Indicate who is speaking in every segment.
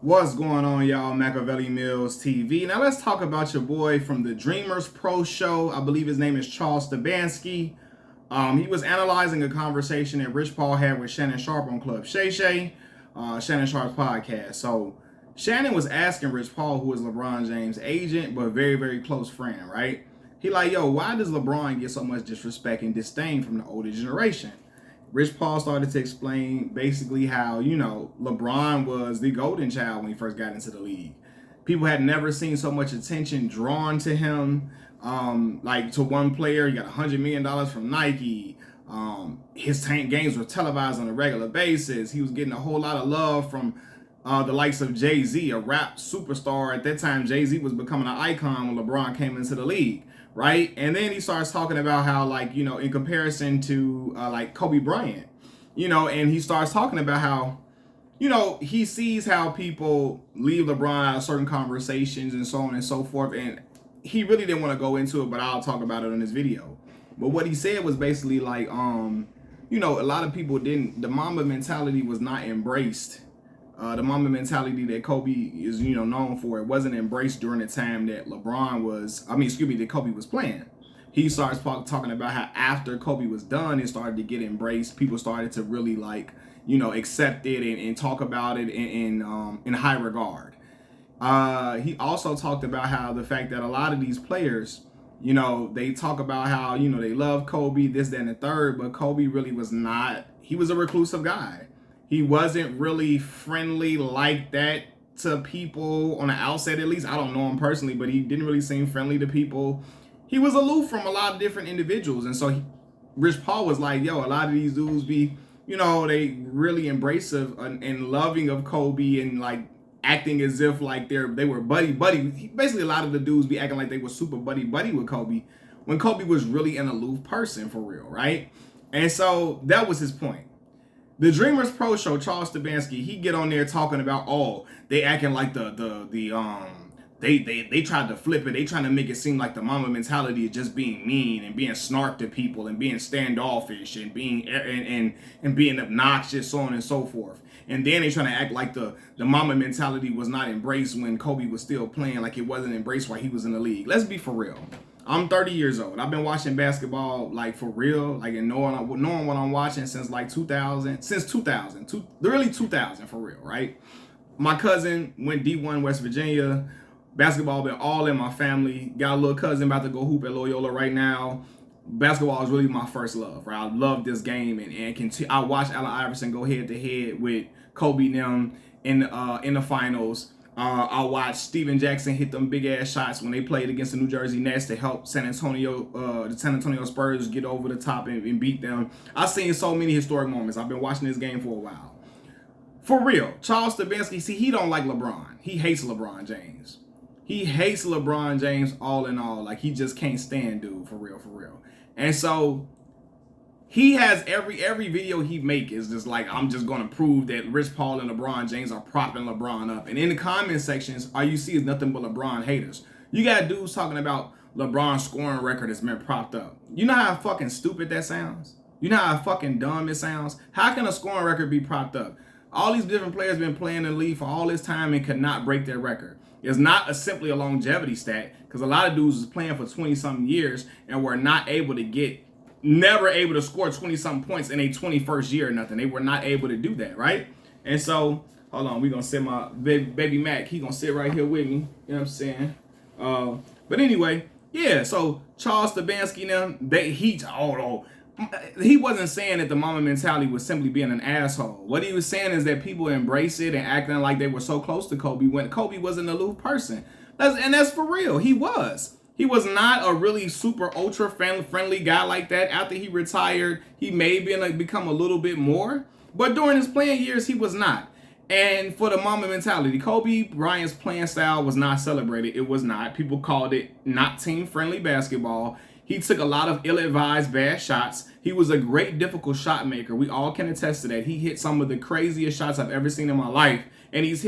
Speaker 1: What's going on, y'all? Machiavelli Mills TV. Now let's talk about your boy from the Dreamers Pro Show. I believe his name is Charles Stabansky. He was analyzing a conversation that Rich Paul had with Shannon Sharpe on Club Shay Shay, Shannon Sharpe's podcast. So Shannon was asking Rich Paul, who is LeBron James' agent, but very, very close friend, right? He like, yo, why does LeBron get so much disrespect and disdain from the older generation? Rich Paul started to explain basically how, LeBron was the golden child when he first got into the league. People had never seen so much attention drawn to him, like to one player. He got $100 million from Nike. His games were televised on a regular basis. He was getting a whole lot of love from the likes of Jay-Z, a rap superstar. At that time, Jay-Z was becoming an icon when LeBron came into the league. Right. And then he starts talking about how, like, in comparison to like Kobe Bryant, and he starts talking about how, he sees how people leave LeBron out of certain conversations and so on and so forth. And he really didn't want to go into it, but I'll talk about it in this video. But what he said was basically like, a lot of people the Mamba mentality was not embraced. The Mamba mentality that Kobe is, known for, it wasn't embraced during the time that that Kobe was playing. He starts talking about how after Kobe was done, it started to get embraced. People started to really accept it and talk about it in high regard. He also talked about how the fact that a lot of these players, they talk about how, they love Kobe, this, that, and the third, but Kobe really was not. He was a reclusive guy. He wasn't really friendly like that to people on the outset, at least. I don't know him personally, but he didn't really seem friendly to people. He was aloof from a lot of different individuals. And so Rich Paul was like, yo, a lot of these dudes be, they really embracive and loving of Kobe and like acting as if like they were buddy. Basically, a lot of the dudes be acting like they were super buddy with Kobe when Kobe was really an aloof person for real, right? And so that was his point. The Dreamers Pro Show, Charles Stabansky, he get on there talking about, they acting like they tried to flip it. They trying to make it seem like the Mamba mentality is just being mean and being snark to people and being standoffish and being obnoxious, so on and so forth. And then they trying to act like the Mamba mentality was not embraced when Kobe was still playing, like it wasn't embraced while he was in the league. Let's be for real. I'm 30 years old. I've been watching basketball like for real, like and knowing what I'm watching since like 2000, really 2000 for real, right? My cousin went D1 West Virginia. Basketball been all in my family. Got a little cousin about to go hoop at Loyola right now. Basketball is really my first love, right? I love this game and I watched Allen Iverson go head to head with Kobe and them in the finals. I watched Steven Jackson hit them big ass shots when they played against the New Jersey Nets to help the San Antonio Spurs get over the top and beat them. I've seen so many historic moments. I've been watching this game for a while. For real, Charles Stabansky, see, he don't like LeBron. He hates LeBron James. He hates LeBron James all in all. Like, he just can't stand dude, for real. And so he has every video he make is just like, I'm just going to prove that Rich Paul and LeBron James are propping LeBron up. And in the comment sections, all you see is nothing but LeBron haters. You got dudes talking about LeBron's scoring record has been propped up. You know how fucking stupid that sounds? You know how fucking dumb it sounds? How can a scoring record be propped up? All these different players been playing in the league for all this time and could not break their record. It's not simply a longevity stat, because a lot of dudes was playing for 20-something years and were never able to score 20-something points in a 21st year or nothing. They were not able to do that, right? And so, hold on, we're going to sit my baby Mac. He going to sit right here with me. You know what I'm saying? But anyway, yeah, so Charles Stabansky now, he wasn't saying that the Mamba mentality was simply being an asshole. What he was saying is that people embrace it and acting like they were so close to Kobe when Kobe was an aloof person. That's for real. He was. He was not a really super ultra friendly guy like that. After he retired, he may become a little bit more. But during his playing years, he was not. And for the Mamba mentality, Kobe Bryant's playing style was not celebrated. It was not. People called it not team-friendly basketball. He took a lot of ill-advised bad shots. He was a great difficult shot maker. We all can attest to that. He hit some of the craziest shots I've ever seen in my life. And he was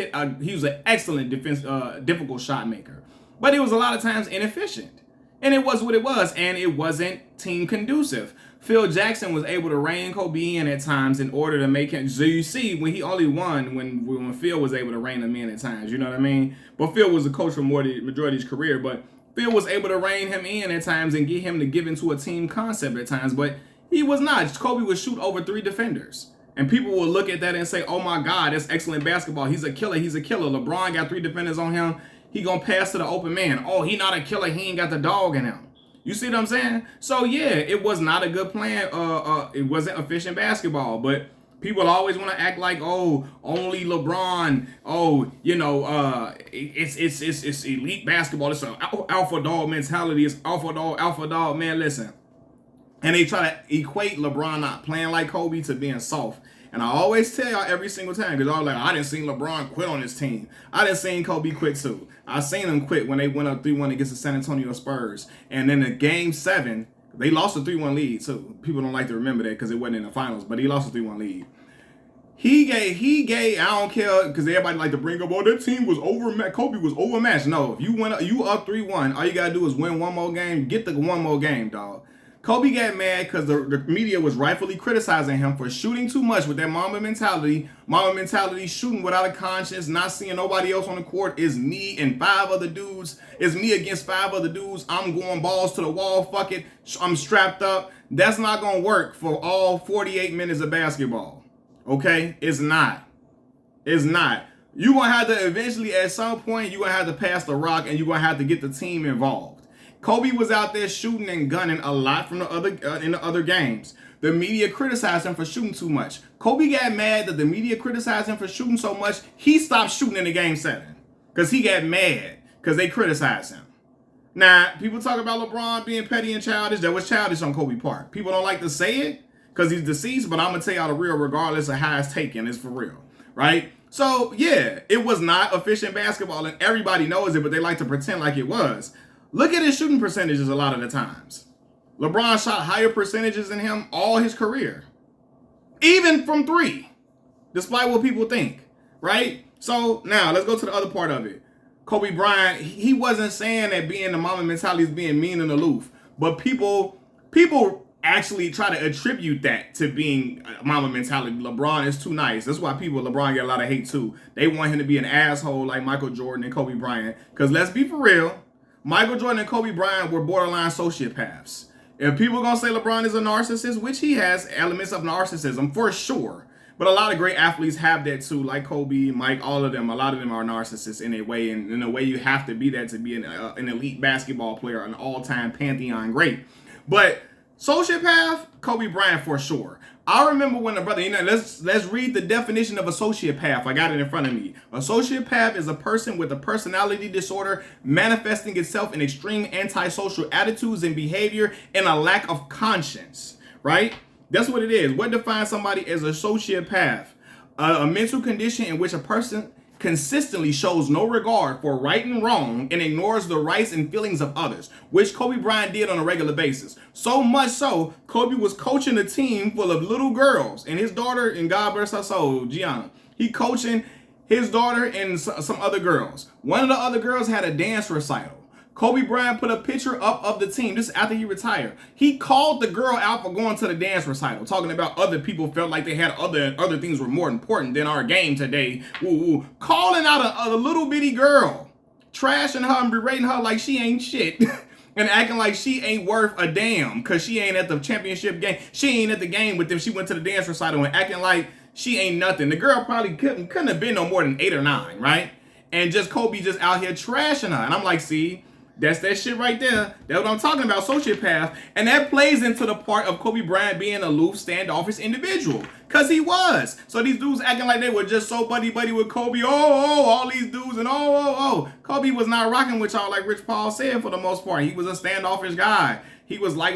Speaker 1: an excellent difficult shot maker. But it was a lot of times inefficient. And it was what it was. And it wasn't team conducive. Phil Jackson was able to rein Kobe in at times in order to make him. So you see, when he only won when Phil was able to rein him in at times. You know what I mean? But Phil was a coach for majority of his career. But Phil was able to rein him in at times and get him to give into a team concept at times. But he was not. Kobe would shoot over 3 defenders. And people will look at that and say, oh my God, that's excellent basketball. He's a killer. He's a killer. LeBron got 3 defenders on him. He gonna pass to the open man. Oh, he not a killer. He ain't got the dog in him. You see what I'm saying? So yeah, it was not a good plan. It wasn't efficient basketball. But people always want to act like, oh, only LeBron. Oh, you know, it's elite basketball. It's an alpha dog mentality. It's alpha dog. Man, listen. And they try to equate LeBron not playing like Kobe to being soft. And I always tell y'all every single time, because y'all like, I didn't see LeBron quit on his team. I didn't see Kobe quit too. I seen him quit when they went up 3-1 against the San Antonio Spurs. And then in Game 7, they lost a 3-1 lead too. People don't like to remember that because it wasn't in the finals, but he lost a 3-1 lead. He gave, I don't care, because everybody like to bring up, oh, that team was overmatched. Kobe was overmatched. No, if you up 3-1, all you got to do is win one more game, get the one more game, dog. Kobe got mad because the media was rightfully criticizing him for shooting too much with that Mamba mentality. Mamba mentality, shooting without a conscience, not seeing nobody else on the court. Is me and 5 other dudes. Is me against 5 other dudes. I'm going balls to the wall. Fuck it. I'm strapped up. That's not going to work for all 48 minutes of basketball. Okay? It's not. It's not. You're going to have to eventually, at some point, you're going to have to pass the rock and you're going to have to get the team involved. Kobe was out there shooting and gunning a lot from the other in the other games. The media criticized him for shooting too much. Kobe got mad that the media criticized him for shooting so much, he stopped shooting in the Game 7. Because he got mad because they criticized him. Now, people talk about LeBron being petty and childish. That was childish on Kobe part. People don't like to say it because he's deceased, but I'm going to tell y'all the real regardless of how it's taken. It's for real, right? So, yeah, it was not efficient basketball, and everybody knows it, but they like to pretend like it was. Look at his shooting percentages a lot of the times. LeBron shot higher percentages than him all his career. Even from 3. Despite what people think. Right? So now let's go to the other part of it. Kobe Bryant, he wasn't saying that being the Mamba mentality is being mean and aloof. But people actually try to attribute that to being Mamba mentality. LeBron is too nice. That's why LeBron get a lot of hate too. They want him to be an asshole like Michael Jordan and Kobe Bryant. Because let's be for real. Michael Jordan and Kobe Bryant were borderline sociopaths. If people are going to say LeBron is a narcissist, which he has elements of narcissism for sure, but a lot of great athletes have that too, like Kobe, Mike, all of them. A lot of them are narcissists in a way, and in a way you have to be that to be an elite basketball player, an all-time pantheon great. But sociopath, Kobe Bryant for sure. I remember when let's read the definition of a sociopath. I got it in front of me. A sociopath is a person with a personality disorder manifesting itself in extreme antisocial attitudes and behavior and a lack of conscience, right? That's what it is. What defines somebody as a sociopath? A mental condition in which a person consistently shows no regard for right and wrong and ignores the rights and feelings of others, which Kobe Bryant did on a regular basis. So much so, Kobe was coaching a team full of little girls, and his daughter, and God bless her soul, Gianna, he coaching his daughter and some other girls. One of the other girls had a dance recital. Kobe Bryant put a picture up of the team. This is after he retired. He called the girl out for going to the dance recital, talking about other people felt like they had other things were more important than our game today. Woo. Calling out a little bitty girl, trashing her and berating her like she ain't shit. And acting like she ain't worth a damn because she ain't at the championship game. She ain't at the game with them. She went to the dance recital and acting like she ain't nothing. The girl probably couldn't have been no more than 8 or 9, right? And just Kobe just out here trashing her. And I'm like, see, that's that shit right there. That's what I'm talking about, sociopath. And that plays into the part of Kobe Bryant being a aloof, standoffish individual. Because he was. So these dudes acting like they were just so buddy-buddy with Kobe. All these dudes and Kobe was not rocking with y'all like Rich Paul said for the most part. He was a standoffish guy. He was like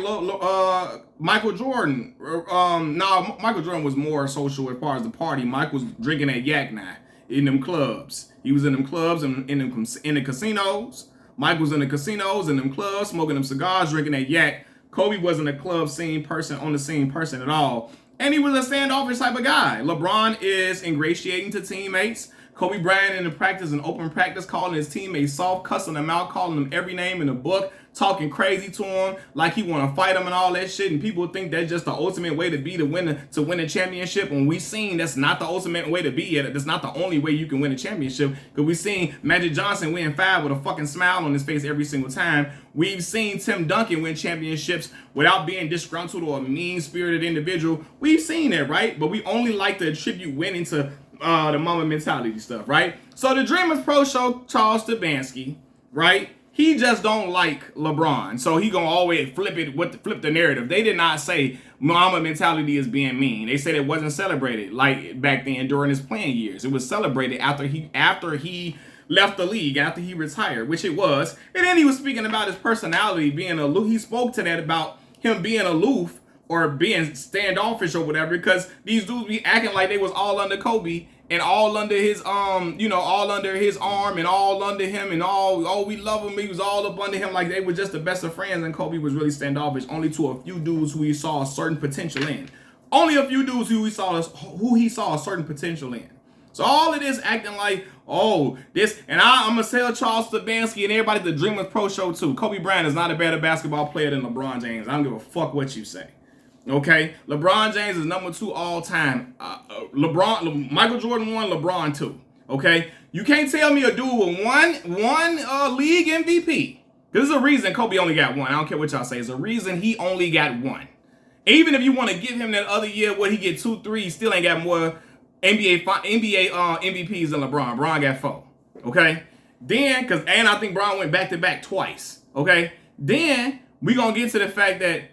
Speaker 1: Michael Jordan. Michael Jordan was more social as far as the party. Mike was drinking that yak now in them clubs. He was in them clubs and in the casinos. Mike was in the casinos and them clubs, smoking them cigars, drinking that yak. Kobe wasn't a club scene person, on the scene person at all. And he was a standoffish type of guy. LeBron is ingratiating to teammates. Kobe Bryant in the practice and open practice calling his teammates soft, cussing them out, calling them every name in the book, talking crazy to him like he want to fight him and all that shit. And people think that's just the ultimate way to be to win a championship. When we seen that's not the ultimate way to be it. That's not the only way you can win a championship. Because we seen Magic Johnson win 5 with a fucking smile on his face every single time. We've seen Tim Duncan win championships without being disgruntled or a mean-spirited individual. We've seen that, right? But we only like to attribute winning to the Mamba mentality stuff, right? So the Dreamers Pro Show, Charles Stefanski, right? He just don't like LeBron, so he gonna always flip the narrative. They did not say Mamba mentality is being mean. They said it wasn't celebrated like back then during his playing years. It was celebrated after he left the league, after he retired, which it was. And then he was speaking about his personality being aloof. He spoke to that about him being aloof or being standoffish or whatever, because these dudes be acting like they was all under Kobe and all under his all under his arm and all under him and all we love him. He was all up under him like they were just the best of friends, and Kobe was really standoffish only to a few dudes who he saw a certain potential in. Only a few dudes who he saw a certain potential in. So all of this acting like, oh, this, and I'm going to tell Charles Stefanski and everybody at the Dreamers Pro Show too. Kobe Bryant is not a better basketball player than LeBron James. I don't give a fuck what you say. Okay? LeBron James is number 2 all time. Michael Jordan 1, LeBron 2. Okay? You can't tell me a dude with one league MVP. There's a reason Kobe only got 1. I don't care what y'all say. There's a reason he only got 1. Even if you want to give him that other year where he get 2, 3, he still ain't got more NBA MVPs than LeBron. LeBron got 4. Okay? Then, and I think Bron went back-to-back twice. Okay? Then, we going to get to the fact that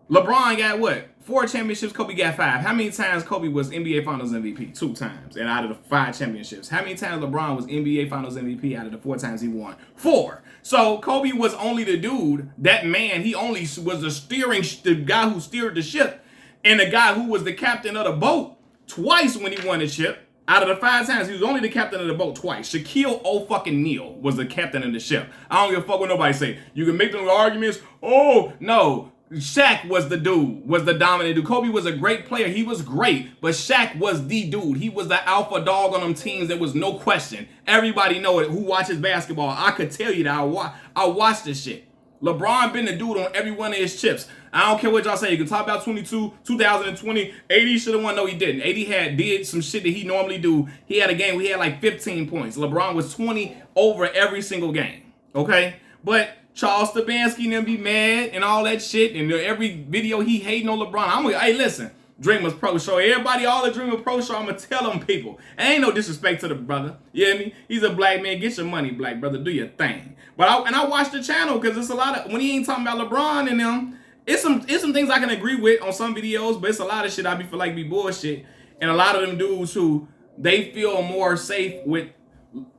Speaker 1: LeBron got what? 4 championships, Kobe got 5. How many times Kobe was NBA Finals MVP? 2 times. And out of the 5 championships. How many times LeBron was NBA Finals MVP out of the 4 times he won? 4. So Kobe was only the dude, that man, he only was the guy who steered the ship, and the guy who was the captain of the boat twice when he won the ship. Out of the 5 times, he was only the captain of the boat twice. Shaquille O'Neal was the captain of the ship. I don't give a fuck what nobody say. You can make them arguments. Oh, no. Shaq was the dude, was the dominant dude. Kobe was a great player. He was great, but Shaq was the dude. He was the alpha dog on them teams. There was no question. Everybody know it who watches basketball. I could tell you that I watch this shit. LeBron been the dude on every one of his chips. I don't care what y'all say. You can talk about 2020. AD should have won. No, he didn't. AD did some shit that he normally do. He had a game where he had like 15 points. LeBron was 20 over every single game. Okay? But Charles Stefanski and them be mad and all that shit. And every video he hating on LeBron. Hey, listen. Dreamers Pro Show. Everybody, all the Dreamers Pro Show, I'm going to tell them people. Ain't no disrespect to the brother. You hear me? He's a black man. Get your money, black brother. Do your thing. But I watch the channel because it's a lot of, when he ain't talking about LeBron and them, it's some things I can agree with on some videos, but it's a lot of shit I feel like be bullshit. And a lot of them dudes who, they feel more safe with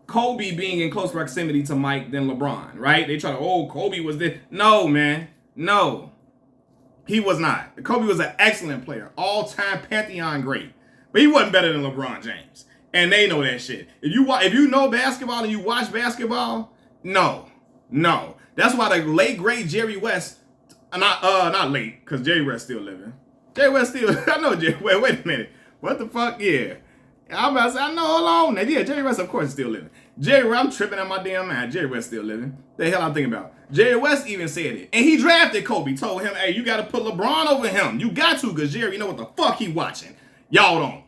Speaker 1: Kobe being in close proximity to Mike than LeBron, right? They try to, Kobe was this. No, man. No. He was not. Kobe was an excellent player. All-time Pantheon great. But he wasn't better than LeBron James. And they know that shit. If you know basketball and you watch basketball, no. That's why the late, great Jerry West, not late, because Jerry West still living. Jerry West still, I know Jerry, wait a minute. What the fuck? Yeah. I'm about to say, I know, hold on. Yeah, Jerry West, of course, is still living. Jerry West, I'm tripping on my damn mind. Jerry West still living. The hell I'm thinking about? Jerry West even said it. And he drafted Kobe, told him, hey, you got to put LeBron over him. You got to, because Jerry, you know what the fuck he watching. Y'all don't.